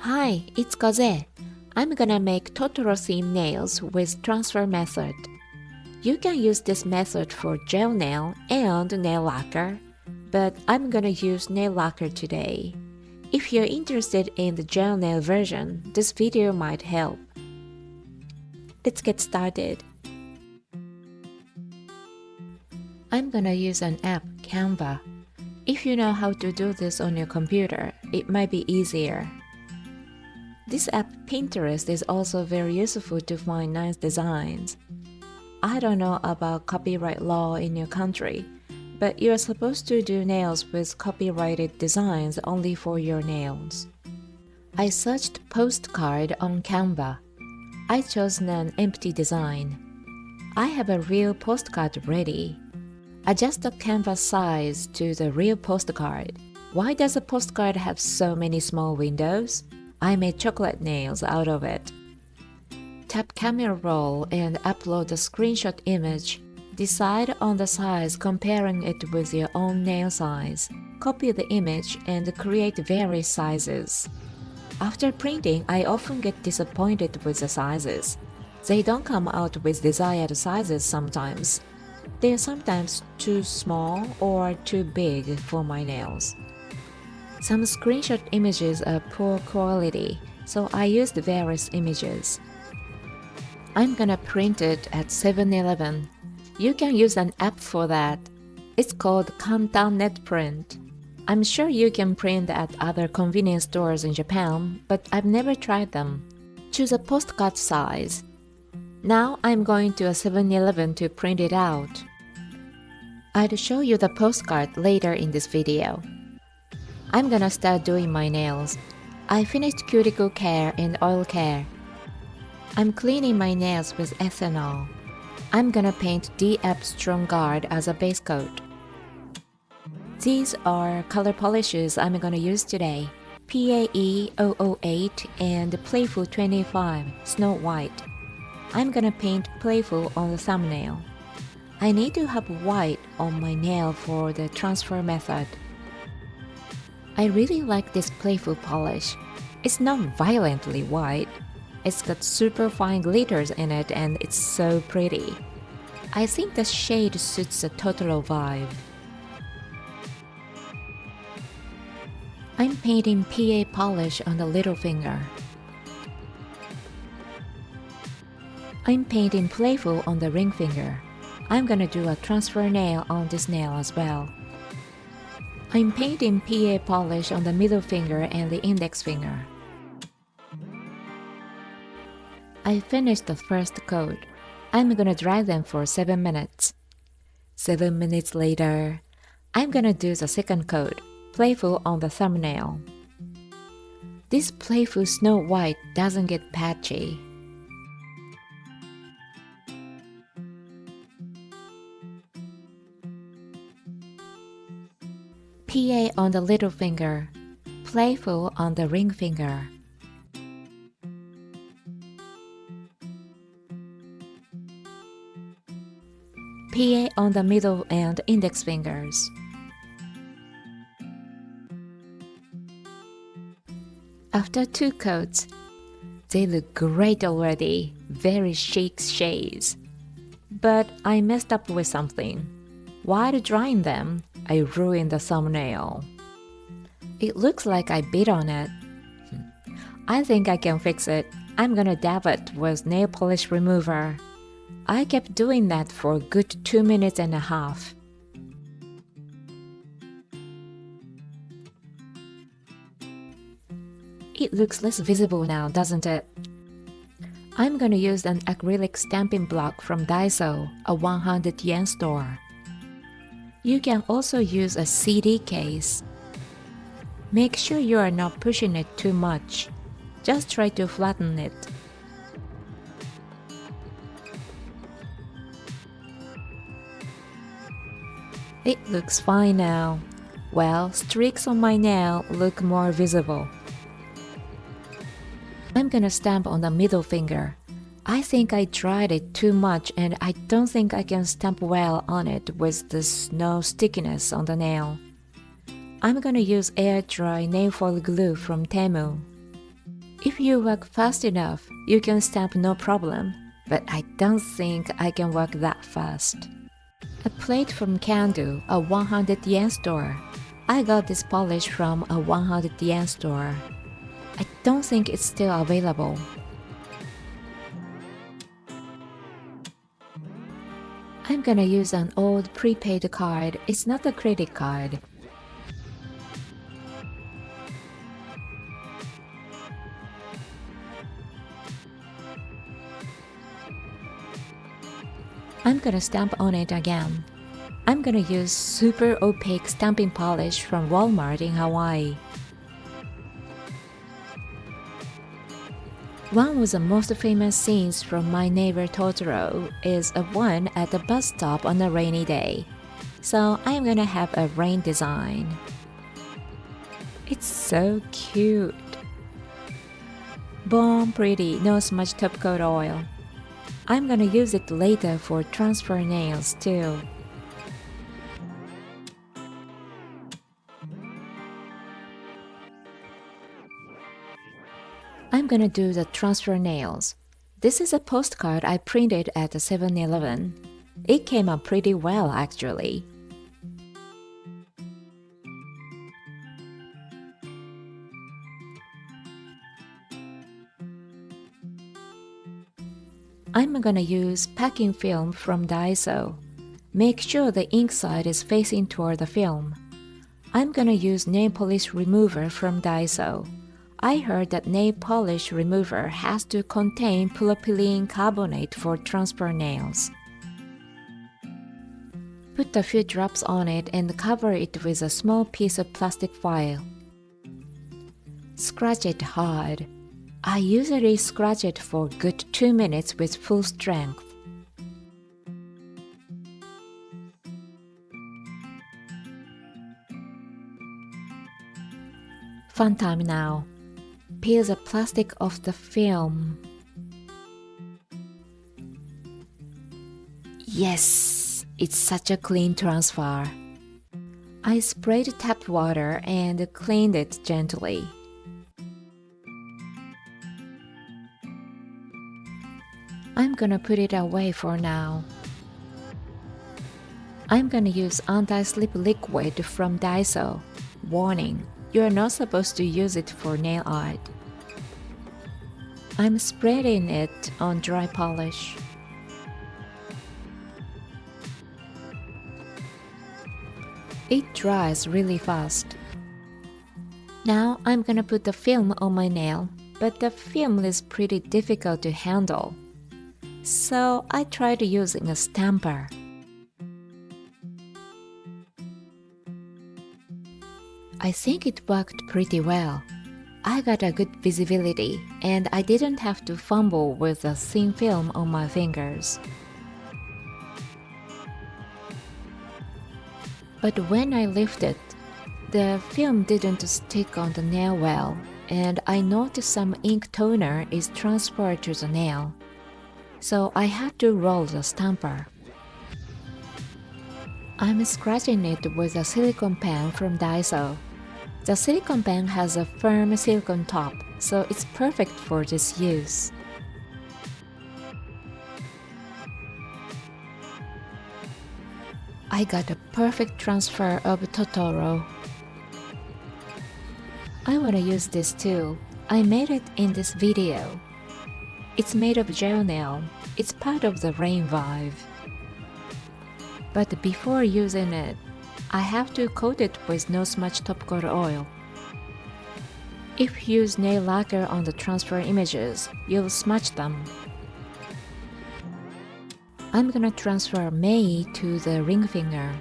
Hi, it's Kozue. I'm gonna make Totoro themed nails with transfer method. You can use this method for gel nail and nail lacquer, but I'm gonna use nail lacquer today. If you're interested in the gel nail version, this video might help. Let's get started. I'm gonna use an app, Canva. If you know how to do this on your computer, it might be easier. This app Pinterest is also very useful to find nice designs. I don't know about copyright law in your country, but you are supposed to do nails with copyrighted designs only for your nails. I searched postcard on Canva. I chose an empty design. I have a real postcard ready. Adjust the canvas size to the real postcard. Why does a postcard have so many small windows? I made chocolate nails out of it. Tap camera roll and upload the screenshot image. Decide on the size comparing it with your own nail size. Copy the image and create various sizes. After printing, I often get disappointed with the sizes. They don't come out with desired sizes sometimes. They are sometimes too small or too big for my nails. Some screenshot images are poor quality, so I used various images. I'm gonna print it at 7-Eleven. You can use an app for that. It's called CanDo Net Print. I'm sure you can print at other convenience stores in Japan, but I've never tried them. Choose a postcard size. Now I'm going to a 7-Eleven to print it out. I'll show you the postcard later in this video. I'm gonna start doing my nails. I finished cuticle care and oil care. I'm cleaning my nails with ethanol. I'm gonna paint DF Strong Guard as a base coat. These are color polishes I'm gonna use today. PAE 008 and Playful 25 Snow White. I'm gonna paint Playful on the thumbnail. I need to have white on my nail for the transfer method. I really like this Playful polish. It's not violently white. It's got super fine glitters in it and it's so pretty. I think the shade suits the Totoro vibe. I'm painting PA polish on the little finger. I'm painting Playful on the ring finger. I'm gonna do a transfer nail on this nail as well. I'm painting PA polish on the middle finger and the index finger. I finished the first coat. I'm gonna dry them for 7 minutes. 7 minutes later, I'm gonna do the second coat, Playful on the thumbnail. This Playful Snow White doesn't get patchy. PA on the little finger, Playful on the ring finger. PA on the middle and index fingers. After 2 coats, they look great already, very chic shades. But I messed up with something. While drying them, I ruined the thumbnail. It looks like I bit on it. I think I can fix it. I'm gonna dab it with nail polish remover. I kept doing that for a good 2.5 minutes. It looks less visible now, doesn't it? I'm gonna use an acrylic stamping block from Daiso, a 100 yen store. You can also use a CD case. Make sure you are not pushing it too much. Just try to flatten it. It looks fine now. Well, streaks on my nail look more visible. I'm gonna stamp on the middle finger. I think I dried it too much and I don't think I can stamp well on it with the snow stickiness on the nail. I'm gonna use air dry nail foil glue from Temu. If you work fast enough, you can stamp no problem, but I don't think I can work that fast. A plate from CanDo, a 100 yen store. I got this polish from a 100 yen store. I don't think it's still available. I'm gonna use an old prepaid card. It's not a credit card. I'm gonna stamp on it again. I'm gonna use super opaque stamping polish from Walmart in Hawaii. One of the most famous scenes from My Neighbor Totoro is a one at the bus stop on a rainy day. So I'm gonna have a rain design. It's so cute. Born pretty, no smudge top coat oil. I'm gonna use it later for transfer nails too. I'm gonna do the transfer nails. This is a postcard I printed at the 7-Eleven. It came out pretty well actually. I'm gonna use packing film from Daiso. Make sure the ink side is facing toward the film. I'm gonna use nail polish remover from Daiso. I heard that nail polish remover has to contain polyethylene carbonate for transfer nails. Put a few drops on it and cover it with a small piece of plastic foil. Scratch it hard. I usually scratch it for a good 2 minutes with full strength. Fun time now. Peel the plastic off the film. Yes, it's such a clean transfer. I sprayed tap water and cleaned it gently. I'm gonna put it away for now. I'm gonna use anti-slip liquid from Daiso. Warning, you are not supposed to use it for nail art. I'm spreading it on dry polish. It dries really fast. Now I'm gonna put the film on my nail, but the film is pretty difficult to handle. So I tried using a stamper. I think it worked pretty well. I got a good visibility and I didn't have to fumble with the thin film on my fingers. But when I lifted, the film didn't stick on the nail well, and I noticed some ink toner is transferred to the nail. So I had to roll the stamper. I'm scratching it with a silicone pen from Daiso. The silicone pen has a firm silicone top, so it's perfect for this use. I got a perfect transfer of Totoro. I wanna use this too. I made it in this video. It's made of gel nail. It's part of the rain vibe. But before using it, I have to coat it with no smudge top coat oil. If you use nail lacquer on the transfer images, you'll smudge them. I'm gonna transfer Mei to the ring finger.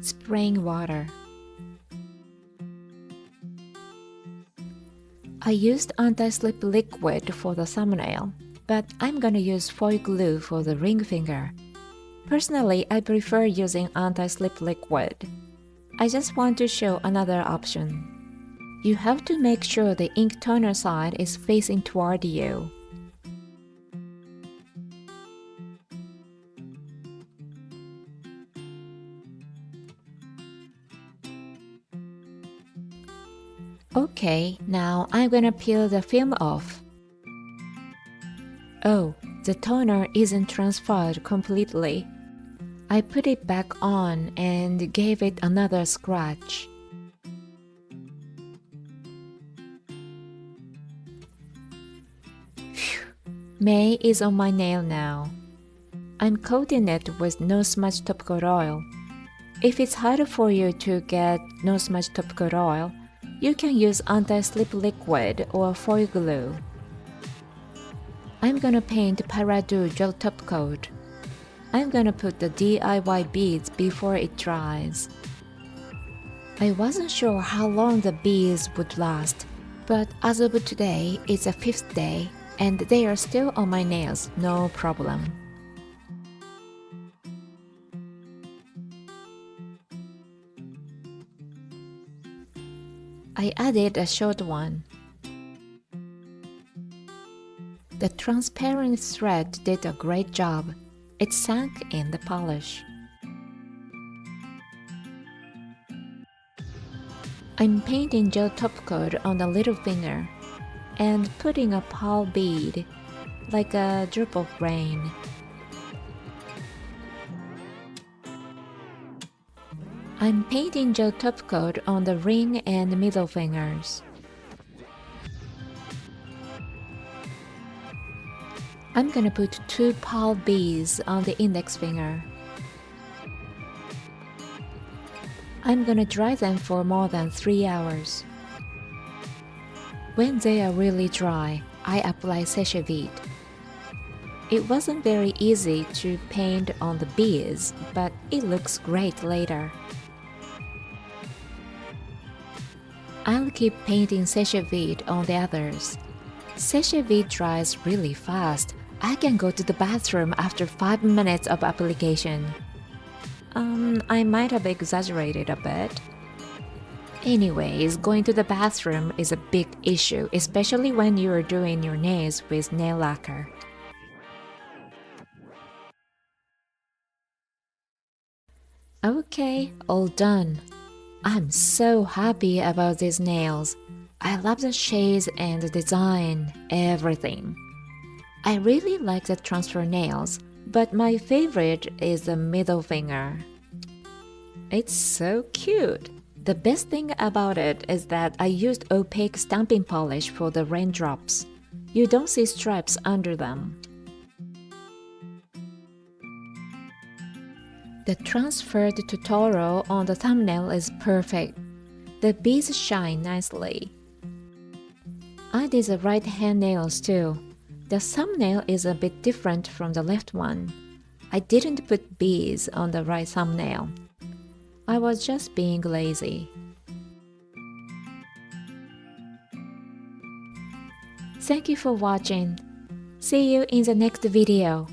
Spraying water. I used anti-slip liquid for the thumbnail, but I'm gonna use foil glue for the ring finger. Personally, I prefer using anti-slip liquid. I just want to show another option. You have to make sure the ink toner side is facing toward you. Okay, now I'm gonna peel the film off. Oh, the toner isn't transferred completely. I put it back on and gave it another scratch. Phew. May is on my nail now. I'm coating it with no smudge top coat oil. If it's harder for you to get no smudge top coat oil, you can use anti-slip liquid or foil glue. I'm gonna paint Paradu gel top coat. I'm gonna put the DIY beads before it dries. I wasn't sure how long the beads would last, but as of today, it's the 5th day, and they are still on my nails, no problem. I added a short one. The transparent thread did a great job. It sank in the polish. I'm painting gel top coat on the little finger and putting a pearl bead, like a drip of rain. I'm painting gel top coat on the ring and middle fingers. I'm gonna put 2 pearl beads on the index finger. I'm gonna dry them for more than 3 hours. When they are really dry, I apply sèche vide. It wasn't very easy to paint on the beads, but it looks great later. I'll keep painting sèche vide on the others. Sèche vide dries really fast. I can go to the bathroom after 5 minutes of application. I might have exaggerated a bit. Anyways, going to the bathroom is a big issue, especially when you are doing your nails with nail lacquer. Okay, all done. I'm so happy about these nails. I love the shades and the design, everything. I really like the transfer nails, but my favorite is the middle finger. It's so cute. The best thing about it is that I used opaque stamping polish for the raindrops. You don't see stripes under them. The transferred Totoro on the thumbnail is perfect. The beads shine nicely. I did the right hand nails too. The thumbnail is a bit different from the left one. I didn't put beads on the right thumbnail. I was just being lazy. Thank you for watching. See you in the next video.